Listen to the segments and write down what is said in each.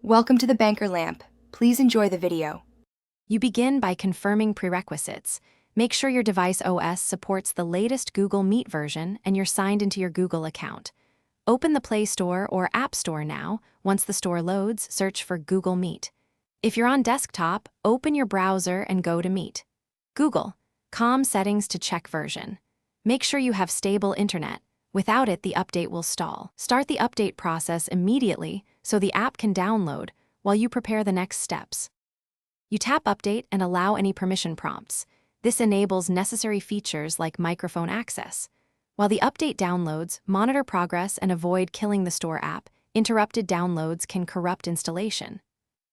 Welcome to the Banker Lamp. Please enjoy the video. You begin by confirming prerequisites. Make sure your device OS supports the latest Google Meet version and you're signed into your Google account. Open the Play Store or App Store now. Once the store loads, search for Google Meet. If you're on desktop, open your browser and go to Meet. Google. Com settings to check version. Make sure you have stable internet. Without it, the update will stall. Start the update process immediately so the app can download while you prepare the next steps. You tap Update and allow any permission prompts. This enables necessary features like microphone access. While the update downloads, monitor progress and avoid killing the store app. Interrupted downloads can corrupt installation.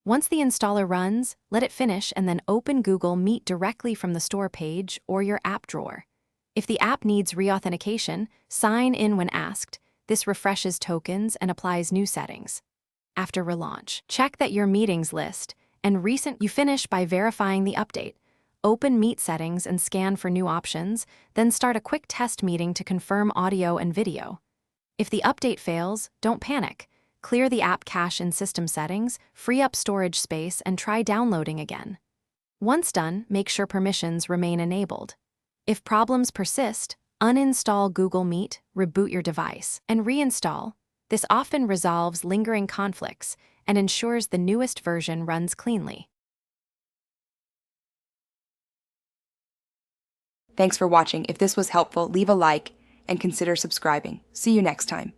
Once the installer runs, let it finish and then open Google Meet directly from the store page or your app drawer. If the app needs reauthentication, sign in when asked. This refreshes tokens and applies new settings. After relaunch, check that your meetings list and you finish by verifying the update. Open Meet settings and scan for new options, then start a quick test meeting to confirm audio and video. If the update fails, don't panic. Clear the app cache in system settings, free up storage space, and try downloading again. Once done, make sure permissions remain enabled. If problems persist, uninstall Google Meet, reboot your device, and reinstall. This often resolves lingering conflicts and ensures the newest version runs cleanly. Thanks for watching. If this was helpful, leave a like and consider subscribing. See you next time.